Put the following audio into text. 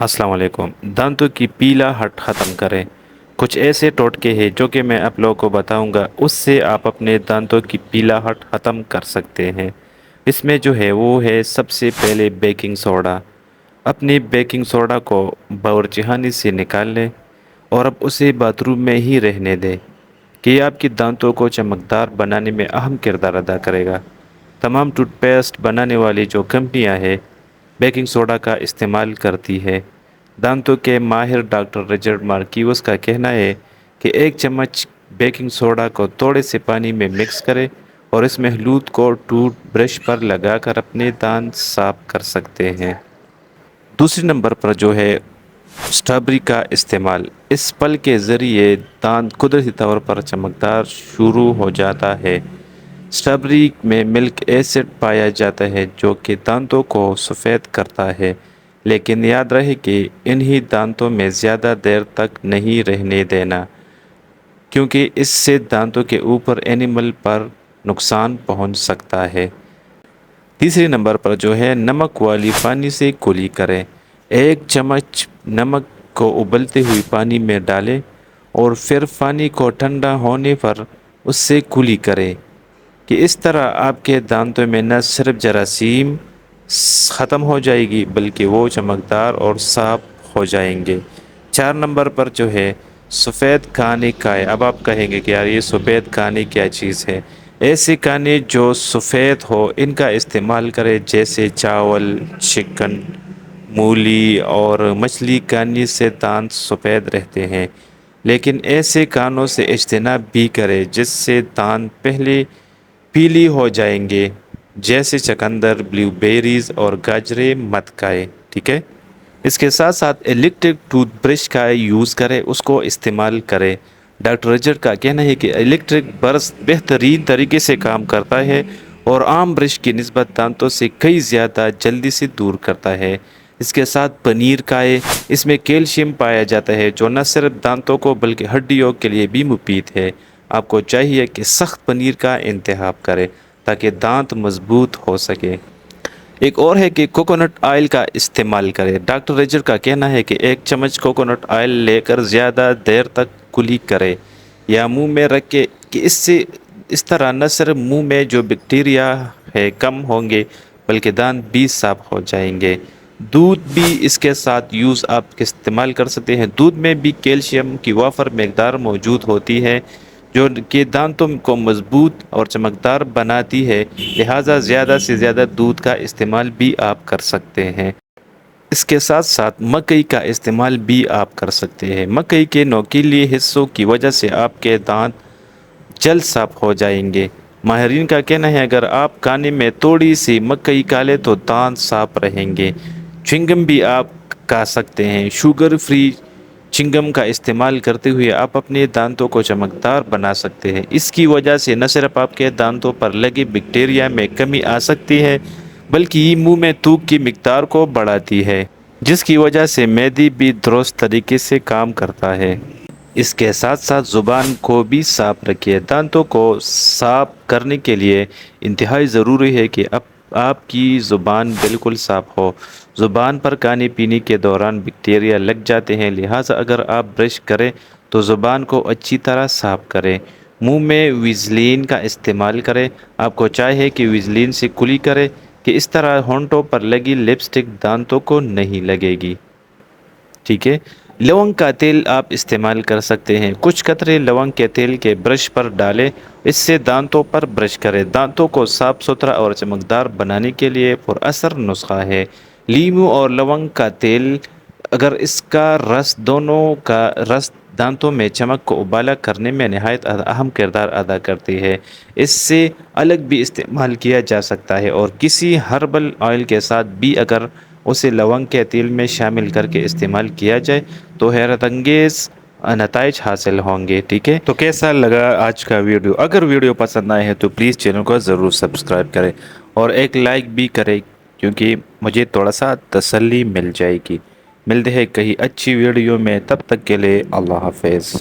السلام علیکم۔ دانتوں کی پیلا ہٹ ختم کریں۔ کچھ ایسے ٹوٹکے ہیں جو کہ میں آپ لوگوں کو بتاؤں گا، اس سے آپ اپنے دانتوں کی پیلا ہٹ ختم کر سکتے ہیں۔ اس میں جو ہے وہ ہے سب سے پہلے بیکنگ سوڈا۔ اپنی بیکنگ سوڈا کو باورچی سے نکال لیں اور اب اسے باتھ روم میں ہی رہنے دیں کہ یہ آپ کی دانتوں کو چمکدار بنانے میں اہم کردار ادا کرے گا۔ تمام ٹوتھ پیسٹ بنانے والی جو کمپنیاں ہیں بیکنگ سوڈا کا استعمال کرتی ہے۔ دانتوں کے ماہر ڈاکٹر رچرڈ مارکیوس کا کہنا ہے کہ ایک چمچ بیکنگ سوڈا کو تھوڑے سے پانی میں مکس کریں اور اس محلول کو ٹوتھ برش پر لگا کر اپنے دانت صاف کر سکتے ہیں۔ دوسری نمبر پر جو ہے اسٹرابری کا استعمال۔ اس پھل کے ذریعے دانت قدرتی طور پر چمکدار شروع ہو جاتا ہے۔ اسٹرابری میں ملک ایسڈ پایا جاتا ہے جو کہ دانتوں کو سفید کرتا ہے، لیکن یاد رہے کہ انہی دانتوں میں زیادہ دیر تک نہیں رہنے دینا، کیونکہ اس سے دانتوں کے اوپر اینیمل پر نقصان پہنچ سکتا ہے۔ تیسری نمبر پر جو ہے نمک والی پانی سے کلی کریں۔ ایک چمچ نمک کو ابلتے ہوئے پانی میں ڈالیں اور پھر پانی کو ٹھنڈا ہونے پر اس سے کلی کریں کہ اس طرح آپ کے دانتوں میں نہ صرف جراثیم ختم ہو جائے گی بلکہ وہ چمکدار اور صاف ہو جائیں گے۔ 4 نمبر پر جو ہے سفید کھانے کھائیں۔ اب آپ کہیں گے کہ یار یہ سفید کھانے کیا چیز ہے؟ ایسے کھانے جو سفید ہو ان کا استعمال کریں، جیسے چاول، چکن، مولی اور مچھلی۔ کھانے سے دانت سفید رہتے ہیں، لیکن ایسے کھانوں سے اجتناب بھی کریں جس سے دانت پہلے پیلی ہو جائیں گے، جیسے چقندر، بلیو بیریز اور گاجریں مت کھائیں، ٹھیک ہے؟ اس کے ساتھ ساتھ الیکٹرک ٹوتھ برش کا یوز کریں، اس کو استعمال کریں۔ ڈاکٹر رچرڈ کا کہنا ہے کہ الیکٹرک برش بہترین طریقے سے کام کرتا ہے اور عام برش کی نسبت دانتوں سے کئی زیادہ جلدی سے دور کرتا ہے۔ اس کے ساتھ پنیر کھائیں۔ اس میں کیلشیم پایا جاتا ہے جو نہ صرف دانتوں کو بلکہ ہڈیوں کے لیے بھی مفید ہے۔ آپ کو چاہیے کہ سخت پنیر کا انتخاب کریں تاکہ دانت مضبوط ہو سکے۔ ایک اور ہے کہ کوکونٹ آئل کا استعمال کریں۔ ڈاکٹر رچرڈ کا کہنا ہے کہ ایک چمچ کوکونٹ آئل لے کر زیادہ دیر تک کلی کریں یا منہ میں رکھیں کہ اس طرح نہ صرف منہ میں جو بیکٹیریا ہے کم ہوں گے بلکہ دانت بھی صاف ہو جائیں گے۔ دودھ بھی اس کے ساتھ آپ استعمال کر سکتے ہیں۔ دودھ میں بھی کیلشیم کی وافر مقدار موجود ہوتی ہے جو کہ دانتوں کو مضبوط اور چمکدار بناتی ہے، لہٰذا زیادہ سے زیادہ دودھ کا استعمال بھی آپ کر سکتے ہیں۔ اس کے ساتھ ساتھ مکئی کا استعمال بھی آپ کر سکتے ہیں۔ مکئی کے نوکیلے حصوں کی وجہ سے آپ کے دانت جلد صاف ہو جائیں گے۔ ماہرین کا کہنا ہے اگر آپ کھانے میں تھوڑی سی مکئی کھا لیں تو دانت صاف رہیں گے۔ چنگم بھی آپ کھا سکتے ہیں۔ شوگر فری چنگم کا استعمال کرتے ہوئے آپ اپنے دانتوں کو چمکدار بنا سکتے ہیں۔ اس کی وجہ سے نہ صرف آپ کے دانتوں پر لگے بیکٹیریا میں کمی آ سکتی ہے بلکہ یہ منہ میں تھوک کی مقدار کو بڑھاتی ہے، جس کی وجہ سے معدہ بھی درست طریقے سے کام کرتا ہے۔ اس کے ساتھ ساتھ زبان کو بھی صاف رکھیے۔ دانتوں کو صاف کرنے کے لیے انتہائی ضروری ہے کہ آپ کی زبان بالکل صاف ہو۔ زبان پر کھانے پینے کے دوران بیکٹیریا لگ جاتے ہیں، لہٰذا اگر آپ برش کریں تو زبان کو اچھی طرح صاف کریں۔ منہ میں ویزلین کا استعمال کریں۔ آپ کو چاہیے کہ ویزلین سے کلی کریں کہ اس طرح ہونٹوں پر لگی لپسٹک دانتوں کو نہیں لگے گی، ٹھیک ہے؟ لونگ کا تیل آپ استعمال کر سکتے ہیں۔ کچھ قطرے لونگ کے تیل کے برش پر ڈالیں، اس سے دانتوں پر برش کریں۔ دانتوں کو صاف ستھرا اور چمکدار بنانے کے لیے پر اثر نسخہ ہے۔ لیموں اور لونگ کا تیل، اگر اس کا رس، دونوں کا رس دانتوں میں چمک کو ابالا کرنے میں نہایت اہم کردار ادا کرتی ہے۔ اس سے الگ بھی استعمال کیا جا سکتا ہے اور کسی ہربل آئل کے ساتھ بھی اگر اسے لونگ کے تیل میں شامل کر کے استعمال کیا جائے تو حیرت انگیز نتائج حاصل ہوں گے، ٹھیک ہے؟ تو کیسا لگا آج کا ویڈیو؟ اگر ویڈیو پسند آئے ہے تو پلیز چینل کو ضرور سبسکرائب کریں اور ایک لائک بھی کریں، کیونکہ مجھے تھوڑا سا تسلی مل جائے گی۔ ملتے ہیں کہیں اچھی ویڈیو میں، تب تک کے لیے اللہ حافظ۔